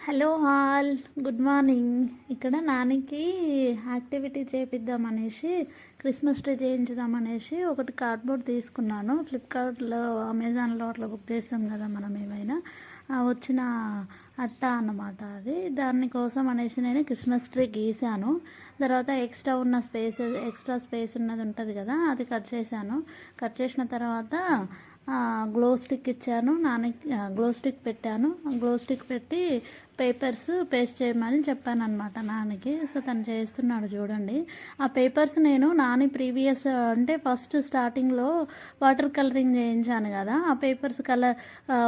Hello all, good morning. ఇక్కడ నానికి activity చేపిద్దామనేసి Christmas tree చేయించుదామనేసి ఒకటి కార్డ్బోర్డ్ తీసుకున్నాను. ఫ్లిప్కార్ట్లో, అమెజాన్లో అట్లా బుక్ చేస్తాం కదా మనం ఏమైనా. వచ్చిన అట్ట అన్నమాట అది. దానికోసం అనేసి నేను క్రిస్మస్ ట్రీ గీసాను. తర్వాత ఎక్స్ట్రా స్పేస్ ఉన్నది ఉంటుంది కదా, అది కట్ చేశాను. కట్ చేసిన తర్వాత గ్లో స్టిక్ ఇచ్చాను నాన్నకి. గ్లో స్టిక్ పెట్టాను. గ్లో స్టిక్ పెట్టి పేపర్స్ పేస్ట్ చేయమని చెప్పాను అనమాట నాన్నకి. సో తను చేస్తున్నాడు చూడండి. ఆ పేపర్స్ నేను ప్రీవియస్ అంటే ఫస్ట్ స్టార్టింగ్లో వాటర్ కలరింగ్ చేయించాను కదా, ఆ పేపర్స్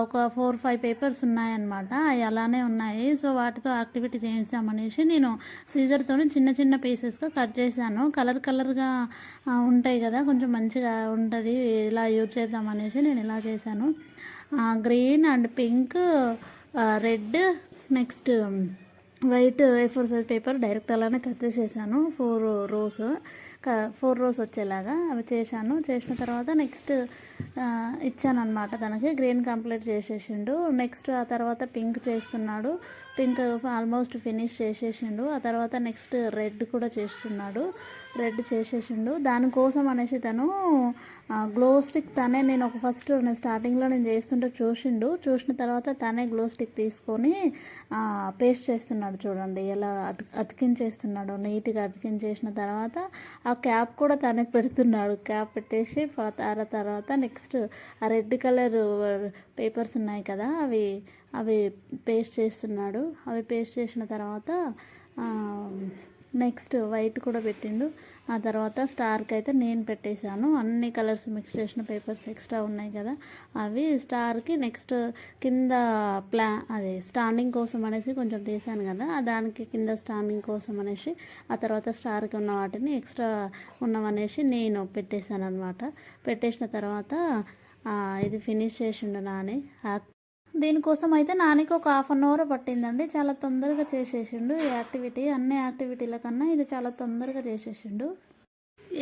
ఒక 4-5 పేపర్స్ ఉన్నాయన్నమాట. అవి అలానే ఉన్నాయి. సో వాటితో యాక్టివిటీ చేయించామనేసి నేను సీజర్తో చిన్న చిన్న పీసెస్గా కట్ చేశాను. కలర్గా ఉంటాయి కదా, కొంచెం మంచిగా ఉంటుంది, ఇలా యూజ్ చేద్దామనేసి నేను ఇలా చేశాను. Green and pink, red, next white A4 size paper direct అలానే కట్ చేసేసాను. 4 రోస్ వచ్చేలాగా అవి చేశాను. చేసిన తర్వాత నెక్స్ట్ ఇచ్చాను అనమాట తనకి. Green complete చేసేసిండు. నెక్స్ట్ ఆ తర్వాత పింక్ చేస్తున్నాడు. పింక్ ఆల్మోస్ట్ ఫినిష్ చేసేసిండు. ఆ తర్వాత నెక్స్ట్ రెడ్ కూడా చేసేసిండు. దానికోసం అనేసి తను గ్లో స్టిక్ నేను స్టార్టింగ్లో నేను చేస్తుంటే చూసిన తర్వాత తనే గ్లో స్టిక్ తీసుకొని పేస్ట్ చేస్తున్నాడు చూడండి, ఎలా అతికించేస్తున్నాడు. నీట్గా అతికించేసిన తర్వాత ఆ క్యాప్ కూడా తనే పెడుతున్నాడు. క్యాప్ పెట్టేసి తర్వాత నెక్స్ట్ ఆ రెడ్ కలర్ పేపర్స్ ఉన్నాయి కదా, అవి పేస్ట్ చేస్తున్నాడు. అవి పేస్ట్ చేసిన తర్వాత నెక్స్ట్ వైట్ కూడా పెట్టిండు. ఆ తర్వాత స్టార్కి అయితే నేను పెట్టేశాను. అన్ని కలర్స్ మిక్స్ చేసిన పేపర్స్ ఎక్స్ట్రా ఉన్నాయి కదా, అవి స్టార్కి నెక్స్ట్ కింద అదే స్టాండింగ్ కోసం అనేసి కొంచెం తీసాను కదా, దానికి కింద స్టాండింగ్ కోసం అనేసి ఆ తర్వాత స్టార్కి ఉన్న వాటిని ఎక్స్ట్రా ఉన్నవనేసి నేను పెట్టేశాను అనమాట. పెట్టేసిన తర్వాత ఇది ఫినిష్ చేసిండు నాని. దీనికోసం అయితే నానికి ఒక 1/2 అవర్ పట్టిందండి. చాలా తొందరగా చేసేసిండు ఈ యాక్టివిటీ. అన్ని యాక్టివిటీల కన్నా ఇది చాలా తొందరగా చేసేసిండు.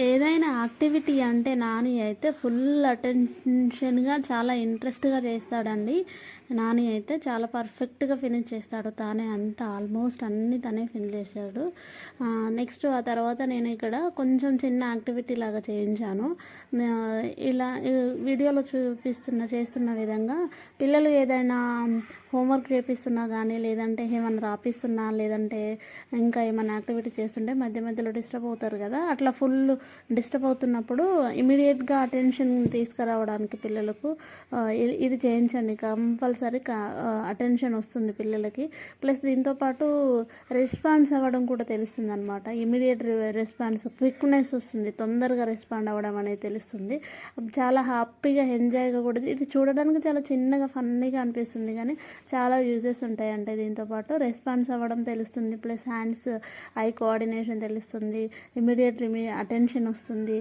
ఏదైనా యాక్టివిటీ అంటే నాని అయితే ఫుల్ అటెన్షన్గా చాలా ఇంట్రెస్ట్గా చేస్తాడండి. నాని అయితే చాలా పర్ఫెక్ట్గా ఫినిష్ చేస్తాడు. తానే అంతా ఆల్మోస్ట్ అన్నీ తనే ఫినిష్ చేశాడు. నెక్స్ట్ ఆ తర్వాత నేను ఇక్కడ కొంచెం చిన్న యాక్టివిటీ లాగా చేయించాను. ఇలా వీడియోలో చేస్తున్న విధంగా పిల్లలు ఏదైనా హోంవర్క్ చేపిస్తున్నా కానీ, లేదంటే ఏమైనా రాపిస్తున్నా, లేదంటే ఇంకా ఏమైనా యాక్టివిటీ చేస్తుంటే మధ్యలో డిస్టర్బ్ అవుతారు కదా, అట్లా ఫుల్ డిస్టర్బ్ అవుతున్నప్పుడు ఇమీడియట్గా అటెన్షన్ తీసుకురావడానికి పిల్లలకు ఇది చేయించండి. కంపల్సరీ అటెన్షన్ వస్తుంది పిల్లలకి. ప్లస్ దీంతోపాటు రెస్పాన్స్ అవ్వడం కూడా తెలుస్తుంది అనమాట. ఇమీడియట్ రెస్పాన్స్, క్విక్నెస్ వస్తుంది, తొందరగా రెస్పాండ్ అవ్వడం అనేది తెలుస్తుంది. చాలా హ్యాపీగా ఎంజాయ్గా కూడా. ఇది చూడడానికి చాలా చిన్నగా ఫన్నీగా అనిపిస్తుంది కానీ చాలా యూజెస్ ఉంటాయి. అంటే దీంతోపాటు రెస్పాన్స్ అవ్వడం తెలుస్తుంది, ప్లస్ హ్యాండ్స్ ఐ కోఆర్డినేషన్ తెలుస్తుంది, ఇమీడియట్ అటెన్షన్ వస్తుంది.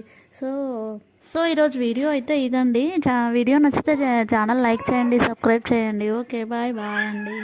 సో ఈరోజు వీడియో అయితే ఇదండి. వీడియో నచ్చితే ఛానల్ లైక్ చేయండి, సబ్స్క్రైబ్ చేయండి. ఓకే, బాయ్ అండి.